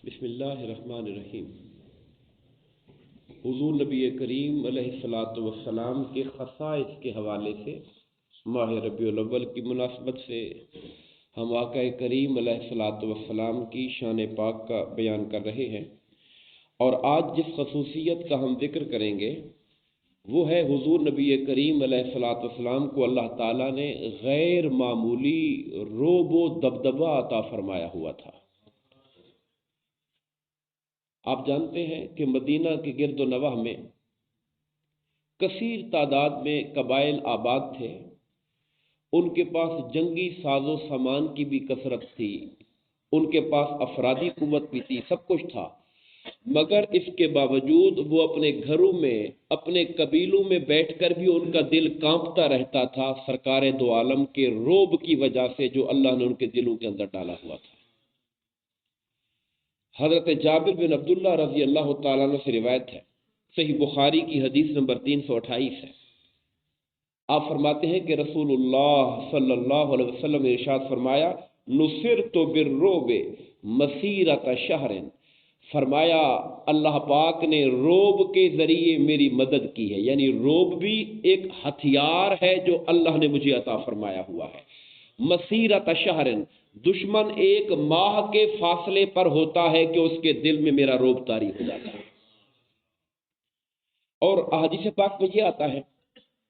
بسم اللہ الرحمن الرحیم۔ حضور نبی کریم علیہ الصلاۃ والسلام کے خصائص کے حوالے سے ماہ ربیع الاول کی مناسبت سے ہم آقا کریم علیہ الصلاۃ والسلام کی شان پاک کا بیان کر رہے ہیں، اور آج جس خصوصیت کا ہم ذکر کریں گے وہ ہے حضور نبی کریم علیہ الصلاۃ والسلام کو اللہ تعالیٰ نے غیر معمولی رعب و دبدبہ عطا فرمایا ہوا تھا۔ آپ جانتے ہیں کہ مدینہ کے گرد و نواح میں کثیر تعداد میں قبائل آباد تھے، ان کے پاس جنگی ساز و سامان کی بھی کثرت تھی، ان کے پاس افرادی قوت بھی تھی، سب کچھ تھا، مگر اس کے باوجود وہ اپنے گھروں میں اپنے قبیلوں میں بیٹھ کر بھی ان کا دل کانپتا رہتا تھا سرکار دو عالم کے رعب کی وجہ سے جو اللہ نے ان کے دلوں کے اندر ڈالا ہوا تھا۔ حضرت جابر بن عبداللہ رضی اللہ تعالیٰ عنہ سے روایت ہے، صحیح بخاری کی حدیث نمبر 328 ہے۔ آپ فرماتے ہیں کہ رسول اللہ صلی اللہ علیہ وسلم نے ارشاد فرمایا، نصرت بالرعب مسیرۃ شہر، فرمایا اللہ پاک نے رعب کے ذریعے میری مدد کی ہے، یعنی رعب بھی ایک ہتھیار ہے جو اللہ نے مجھے عطا فرمایا ہوا ہے۔ مسیرۃ شہر، دشمن ایک ماہ کے فاصلے پر ہوتا ہے کہ اس کے دل میں میرا رعب طاری ہو جاتا ہے۔ اور احادیث پاک میں یہ آتا ہے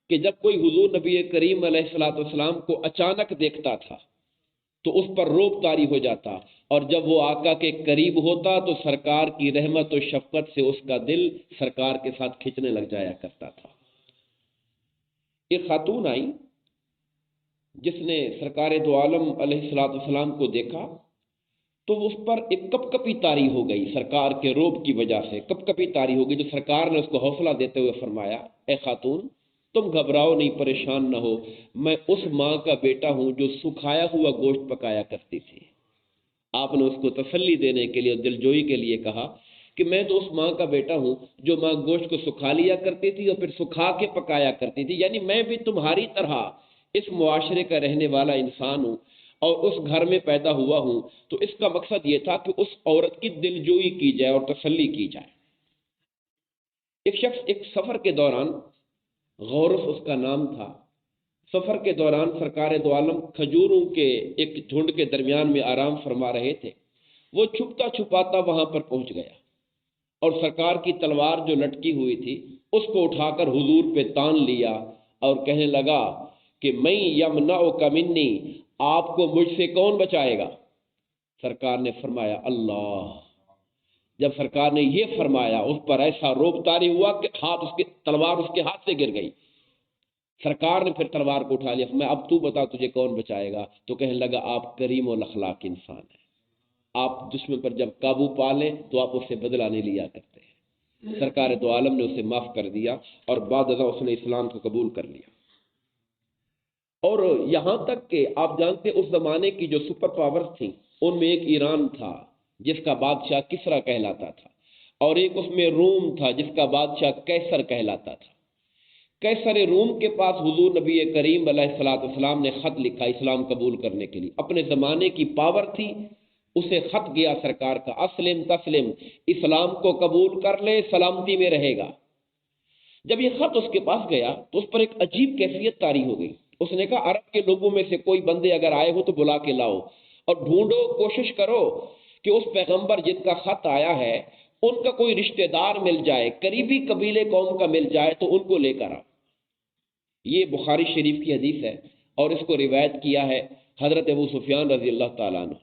کہ جب کوئی حضور نبی کریم علیہ الصلوۃ والسلام کو اچانک دیکھتا تھا تو اس پر رعب طاری ہو جاتا، اور جب وہ آقا کے قریب ہوتا تو سرکار کی رحمت و شفقت سے اس کا دل سرکار کے ساتھ کھنچنے لگ جایا کرتا تھا۔ ایک خاتون آئی جس نے سرکار دو عالم علیہ الصلوۃ والسلام کو دیکھا تو اس پر ایک کپ کپی طاری ہو گئی، سرکار کے رعب کی وجہ سے کپ کپی طاری ہو گئی، جو سرکار نے اس کو حوصلہ دیتے ہوئے فرمایا، اے خاتون تم گھبراؤ نہیں، پریشان نہ ہو، میں اس ماں کا بیٹا ہوں جو سکھایا ہوا گوشت پکایا کرتی تھی۔ آپ نے اس کو تسلی دینے کے لیے، دلجوئی کے لیے کہا کہ میں تو اس ماں کا بیٹا ہوں جو ماں گوشت کو سکھا لیا کرتی تھی اور پھر سکھا کے پکایا کرتی تھی، یعنی میں بھی تمہاری طرح اس معاشرے کا رہنے والا انسان ہوں اور اس گھر میں پیدا ہوا ہوں۔ تو اس کا مقصد یہ تھا کہ اس عورت کی دلجوئی کی جائے اور تسلی کی جائے۔ ایک شخص ایک سفر کے دوران، غورس اس کا نام تھا، سفر کے دوران سرکار دو عالم کھجوروں کے ایک جھنڈ کے درمیان میں آرام فرما رہے تھے، وہ چھپتا چھپاتا وہاں پر پہنچ گیا اور سرکار کی تلوار جو لٹکی ہوئی تھی اس کو اٹھا کر حضور پہ تان لیا اور کہنے لگا کہ میں یمنعک منی، آپ کو مجھ سے کون بچائے گا؟ سرکار نے فرمایا اللہ۔ جب سرکار نے یہ فرمایا اس پر ایسا رعب طاری ہوا کہ تلوار اس کے ہاتھ سے گر گئی۔ سرکار نے پھر تلوار کو اٹھا لیا، میں اب تو بتا تجھے کون بچائے گا؟ تو کہنے لگا آپ کریم الاخلاق انسان ہیں، آپ دشمن پر جب قابو پا لیں تو آپ اس سے بدلہ نہیں لیا کرتے ہیں۔ سرکار دو عالم نے اسے معاف کر دیا اور بعد ازاں اس نے اسلام کو قبول کر لیا۔ اور یہاں تک کہ آپ جانتے اس زمانے کی جو سپر پاورز تھیں ان میں ایک ایران تھا جس کا بادشاہ کسریٰ کہلاتا تھا، اور ایک اس میں روم تھا جس کا بادشاہ قیصر کہلاتا تھا۔ قیصر روم کے پاس حضور نبی کریم علیہ الصلوۃ والسلام نے خط لکھا اسلام قبول کرنے کے لیے، اپنے زمانے کی پاور تھی، اسے خط گیا سرکار کا، اسلم تسلم، اسلام کو قبول کر لے سلامتی میں رہے گا۔ جب یہ خط اس کے پاس گیا تو اس پر ایک عجیب کیفیت طاری ہو گئی۔ اس نے کہا عرب کے لوگوں میں سے کوئی بندے اگر آئے ہو تو بلا کے لاؤ اور ڈھونڈو، کوشش کرو کہ اس پیغمبر جن کا خط آیا ہے ان کا کوئی رشتہ دار مل جائے، قریبی قبیلے قوم کا مل جائے تو ان کو لے کر آؤ۔ یہ بخاری شریف کی حدیث ہے اور اس کو روایت کیا ہے حضرت ابو سفیان رضی اللہ تعالیٰ عنہ۔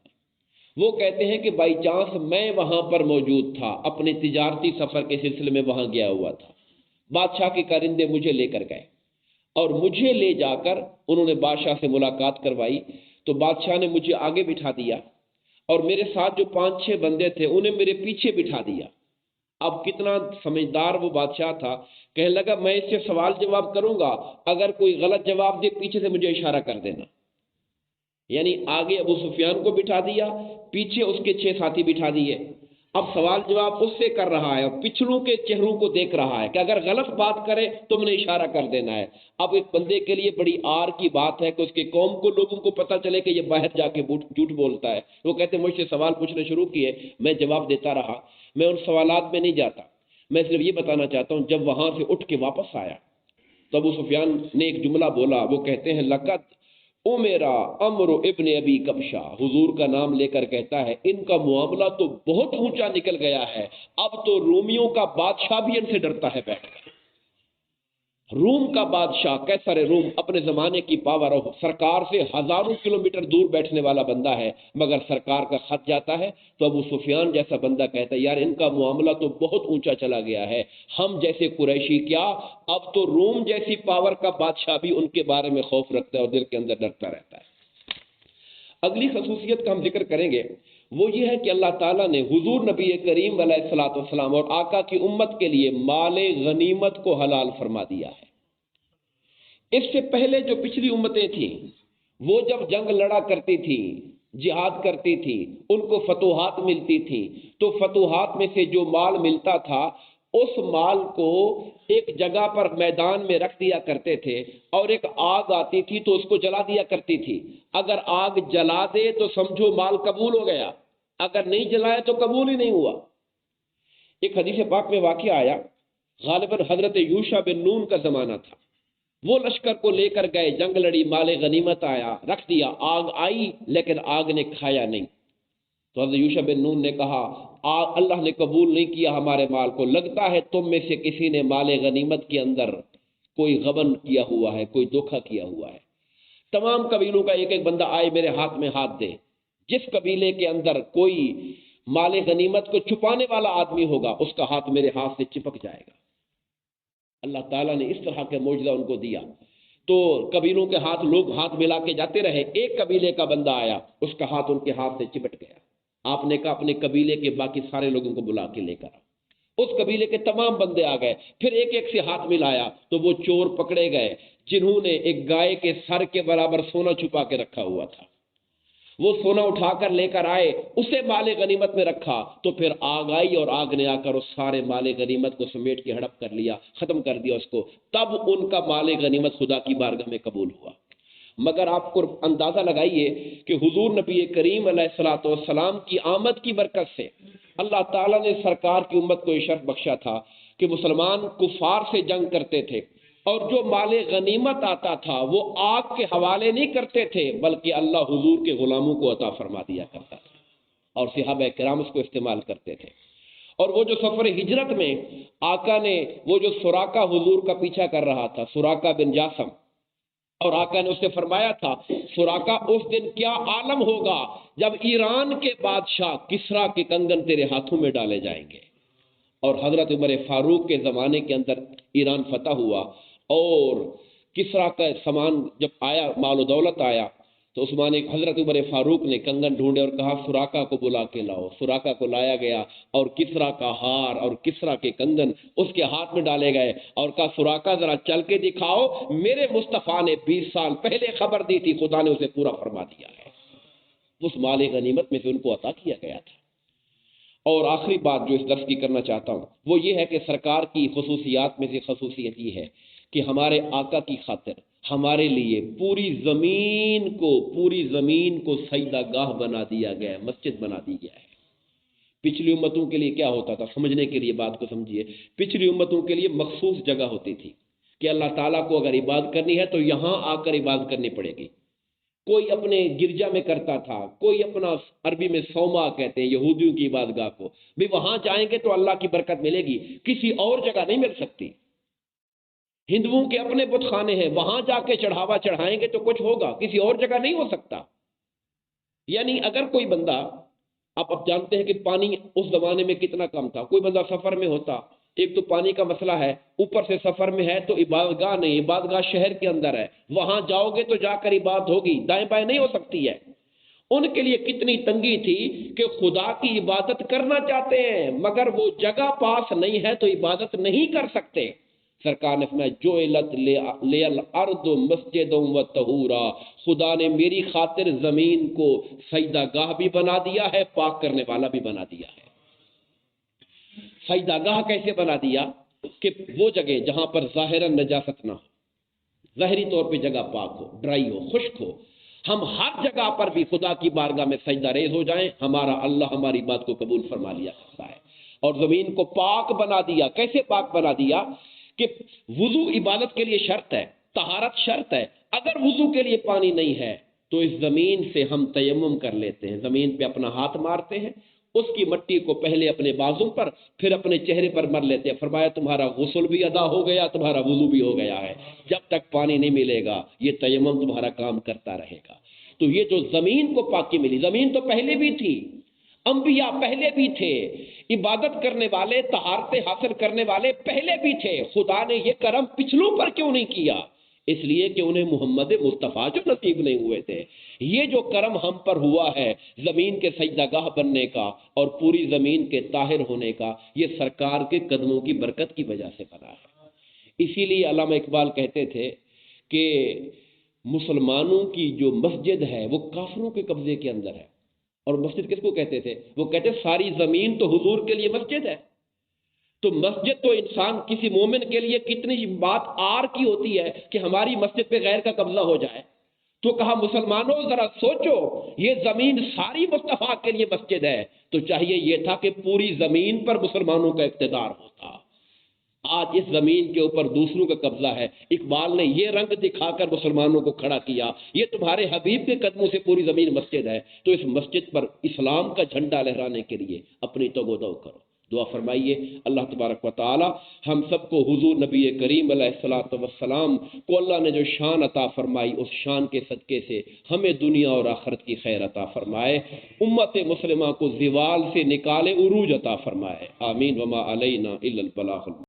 وہ کہتے ہیں کہ بائی چانس میں وہاں پر موجود تھا، اپنے تجارتی سفر کے سلسلے میں وہاں گیا ہوا تھا، بادشاہ کے کارندے مجھے لے کر گئے اور مجھے لے جا کر انہوں نے بادشاہ سے ملاقات کروائی، تو بادشاہ نے مجھے آگے بٹھا دیا اور میرے ساتھ جو 5-6 بندے تھے انہیں میرے پیچھے بٹھا دیا۔ اب کتنا سمجھدار وہ بادشاہ تھا، کہنے لگا میں اس سے سوال جواب کروں گا، اگر کوئی غلط جواب دے پیچھے سے مجھے اشارہ کر دینا۔ یعنی آگے ابو سفیان کو بٹھا دیا، پیچھے اس کے 6 ساتھی بٹھا دیے۔ اب سوال جواب اس سے کر رہا ہے اور پچھڑوں کے چہروں کو دیکھ رہا ہے کہ اگر غلط بات کرے تم نے اشارہ کر دینا ہے۔ اب ایک بندے کے لیے بڑی آر کی بات ہے کہ اس کے قوم کو لوگوں کو پتہ چلے کہ یہ باہر جا کے جھوٹ بولتا ہے۔ وہ کہتے ہیں مجھ سے سوال پوچھنے شروع کیے، میں جواب دیتا رہا، میں ان سوالات میں نہیں جاتا، میں صرف یہ بتانا چاہتا ہوں جب وہاں سے اٹھ کے واپس آیا تو ابو سفیان نے ایک جملہ بولا، وہ کہتے ہیں لقد میرا امر ابن ابی کبشا، حضور کا نام لے کر کہتا ہے ان کا معاملہ تو بہت اونچا نکل گیا ہے، اب تو رومیوں کا بادشاہ بھی ان سے ڈرتا ہے بیٹھ کر۔ روم کا بادشاہ قیصر روم اپنے زمانے کی پاور اور سرکار سے ہزاروں کلومیٹر دور بیٹھنے والا بندہ ہے، مگر سرکار کا خط جاتا ہے تو ابو سفیان جیسا بندہ کہتا ہے یار ان کا معاملہ تو بہت اونچا چلا گیا ہے، ہم جیسے قریشی کیا اب تو روم جیسی پاور کا بادشاہ بھی ان کے بارے میں خوف رکھتا ہے اور دل کے اندر ڈرتا رہتا ہے۔ اگلی خصوصیت کا ہم ذکر کریں گے، وہ یہ ہے کہ اللہ تعالیٰ نے حضور نبی کریم علیہ الصلوۃ والسلام اور آقا کی امت کے لیے مال غنیمت کو حلال فرما دیا ہے۔ اس سے پہلے جو پچھلی امتیں تھیں وہ جب جنگ لڑا کرتی تھی، جہاد کرتی تھی، ان کو فتوحات ملتی تھی تو فتوحات میں سے جو مال ملتا تھا اس مال کو ایک جگہ پر میدان میں رکھ دیا کرتے تھے اور ایک آگ آتی تھی تو اس کو جلا دیا کرتی تھی۔ اگر آگ جلا دے تو سمجھو مال قبول ہو گیا، اگر نہیں جلائے تو قبول ہی نہیں ہوا۔ ایک حدیث پاک میں واقعہ آیا، غالباً حضرت یوشع بن نون کا زمانہ تھا، وہ لشکر کو لے کر گئے، جنگ لڑی، مال غنیمت آیا، رکھ دیا، آگ آئی لیکن آگ نے کھایا نہیں۔ تو حضرت یوشع بن نون نے کہا اللہ نے قبول نہیں کیا ہمارے مال کو، لگتا ہے تم میں سے کسی نے مال غنیمت کے اندر کوئی غبن کیا ہوا ہے، کوئی دھوکہ کیا ہوا ہے۔ تمام قبیلوں کا ایک ایک بندہ آئے میرے ہاتھ میں ہاتھ دے، جس قبیلے کے اندر کوئی مال غنیمت کو چھپانے والا آدمی ہوگا اس کا ہاتھ میرے ہاتھ سے چپک جائے گا۔ اللہ تعالیٰ نے اس طرح کے معجزہ ان کو دیا تو قبیلوں کے ہاتھ لوگ ہاتھ ملا کے جاتے رہے، ایک قبیلے کا بندہ آیا اس کا ہاتھ ان کے ہاتھ سے چپٹ گیا۔ آپ نے کہا اپنے قبیلے کے باقی سارے لوگوں کو بلا کے لے کر اس قبیلے کے تمام بندے آ گئے، پھر ایک ایک سے ہاتھ ملایا تو وہ چور پکڑے گئے جنہوں نے ایک گائے کے سر کے برابر سونا چھپا کے رکھا ہوا تھا۔ وہ سونا اٹھا کر لے کر آئے، اسے مال غنیمت میں رکھا تو پھر آگ آئی اور آگ نے آ کر اس سارے مال غنیمت کو سمیٹ کے ہڑپ کر لیا، ختم کر دیا اس کو۔ تب ان کا مال غنیمت خدا کی بارگاہ میں قبول ہوا۔ مگر آپ کو اندازہ لگائیے کہ حضور نبی کریم علیہ الصلوۃ والسلام کی آمد کی برکت سے اللہ تعالیٰ نے سرکار کی امت کو یہ شرف بخشا تھا کہ مسلمان کفار سے جنگ کرتے تھے اور جو مال غنیمت آتا تھا وہ آگ کے حوالے نہیں کرتے تھے بلکہ اللہ حضور کے غلاموں کو عطا فرما دیا کرتا تھا اور صحابہ کرام اس کو استعمال کرتے تھے۔ اور وہ جو سفر ہجرت میں آقا نے وہ جو سراقہ حضور کا پیچھا کر رہا تھا، سراقہ بن جاسم، اور آقا نے اس سے فرمایا تھا سراقہ اس دن کیا عالم ہوگا جب ایران کے بادشاہ کسریٰ کے کنگن تیرے ہاتھوں میں ڈالے جائیں گے۔ اور حضرت عمر فاروق کے زمانے کے اندر ایران فتح ہوا اور کسریٰ کا سامان جب آیا، مال و دولت آیا تو حضرت عمر فاروق نے کنگن ڈھونڈے اور کہا سراقہ کو بلا کے لاؤ۔ سراقہ کو لایا گیا اور کسریٰ کا ہار اور کسریٰ کے کنگن اس کے ہاتھ میں ڈالے گئے اور کہا سراقہ ذرا چل کے دکھاؤ، میرے مصطفیٰ نے 20 سال پہلے خبر دی تھی، خدا نے اسے پورا فرما دیا ہے۔ اس مال غنیمت میں سے ان کو عطا کیا گیا تھا۔ اور آخری بات جو اس درس کی کرنا چاہتا ہوں وہ یہ ہے کہ سرکار کی خصوصیات میں سے خصوصیت یہ ہے کہ ہمارے آقا کی خاطر ہمارے لیے پوری زمین کو سجدہ گاہ بنا دیا گیا ہے، مسجد بنا دی گیا ہے۔ پچھلی امتوں کے لیے کیا ہوتا تھا، سمجھنے کے لیے بات کو سمجھیے، پچھلی امتوں کے لیے مخصوص جگہ ہوتی تھی کہ اللہ تعالیٰ کو اگر عبادت کرنی ہے تو یہاں آ کر عبادت کرنی پڑے گی۔ کوئی اپنے گرجا میں کرتا تھا، کوئی اپنا عربی میں صومعہ کہتے ہیں یہودیوں کی عبادتگاہ کو، بھی وہاں جائیں گے تو اللہ کی برکت ملے گی، کسی اور جگہ نہیں مل سکتی۔ ہندوؤں کے اپنے بت خانے ہیں، وہاں جا کے چڑھاوا چڑھائیں گے تو کچھ ہوگا، کسی اور جگہ نہیں ہو سکتا۔ یعنی اگر کوئی بندہ، آپ اب جانتے ہیں کہ پانی اس زمانے میں کتنا کم تھا، کوئی بندہ سفر میں ہوتا، ایک تو پانی کا مسئلہ ہے، اوپر سے سفر میں ہے تو عبادت گاہ نہیں، عبادت گاہ شہر کے اندر ہے، وہاں جاؤ گے تو جا کر عبادت ہوگی، دائیں بائیں نہیں ہو سکتی ہے۔ ان کے لیے کتنی تنگی تھی کہ خدا کی عبادت کرنا چاہتے ہیں مگر وہ جگہ پاس نہیں ہے تو عبادت نہیں کر سکتے۔ سرکار نے فرمایا جعلت للارض مسجدا وطہورا، خدا نے میری خاطر زمین کو سجدہ گاہ بھی بنا دیا ہے، پاک کرنے والا بھی بنا دیا ہے۔ سجدہ گاہ کیسے بنا دیا کہ وہ جگہ جہاں پر ظاہراً نجاست نہ ہو، ظاہری طور پہ جگہ پاک ہو، ڈرائی ہو، خشک ہو، ہم ہر جگہ پر بھی خدا کی بارگاہ میں سجدہ ریز ہو جائیں، ہمارا اللہ ہماری بات کو قبول فرما لیا کرتا ہے۔ اور زمین کو پاک بنا دیا، کیسے پاک بنا دیا کہ وضو عبادت کے لیے شرط ہے، طہارت شرط ہے، اگر وضو کے لیے پانی نہیں ہے تو اس زمین سے ہم تیمم کر لیتے ہیں، زمین پہ اپنا ہاتھ مارتے ہیں، اس کی مٹی کو پہلے اپنے بازو پر پھر اپنے چہرے پر مر لیتے ہیں، فرمایا تمہارا غسل بھی ادا ہو گیا، تمہارا وضو بھی ہو گیا ہے، جب تک پانی نہیں ملے گا یہ تیمم تمہارا کام کرتا رہے گا۔ تو یہ جو زمین کو پاکی ملی، زمین تو پہلے بھی تھی، انبیاء پہلے بھی تھے، عبادت کرنے والے، طہارت حاصل کرنے والے پہلے بھی تھے، خدا نے یہ کرم پچھلوں پر کیوں نہیں کیا؟ اس لیے کہ انہیں محمد مصطفیٰ جو نصیب نہیں ہوئے تھے۔ یہ جو کرم ہم پر ہوا ہے زمین کے سجدہ گاہ بننے کا اور پوری زمین کے طاہر ہونے کا، یہ سرکار کے قدموں کی برکت کی وجہ سے بنا ہے۔ اسی لیے علامہ اقبال کہتے تھے کہ مسلمانوں کی جو مسجد ہے وہ کافروں کے قبضے کے اندر ہے۔ اور مسجد کس کو کہتے تھے؟ وہ کہتے ساری زمین تو حضور کے لیے مسجد ہے۔ تو مسجد تو انسان کسی مومن کے لیے کتنی بات آر کی ہوتی ہے کہ ہماری مسجد پہ غیر کا قبضہ ہو جائے۔ تو کہا مسلمانوں ذرا سوچو، یہ زمین ساری مصطفیٰ کے لیے مسجد ہے، تو چاہیے یہ تھا کہ پوری زمین پر مسلمانوں کا اقتدار ہوتا۔ آج اس زمین کے اوپر دوسروں کا قبضہ ہے۔ اقبال نے یہ رنگ دکھا کر مسلمانوں کو کھڑا کیا، یہ تمہارے حبیب کے قدموں سے پوری زمین مسجد ہے، تو اس مسجد پر اسلام کا جھنڈا لہرانے کے لیے اپنی توغو کرو۔ دعا فرمائیے اللہ تبارک و تعالی ہم سب کو حضور نبی کریم علیہ الصلوۃ والسلام کو اللہ نے جو شان عطا فرمائی اس شان کے صدقے سے ہمیں دنیا اور آخرت کی خیر عطا فرمائے، امت مسلمہ کو زوال سے نکالے، عروج عطا فرمائے، آمین۔ وما علینا الا البلاغ۔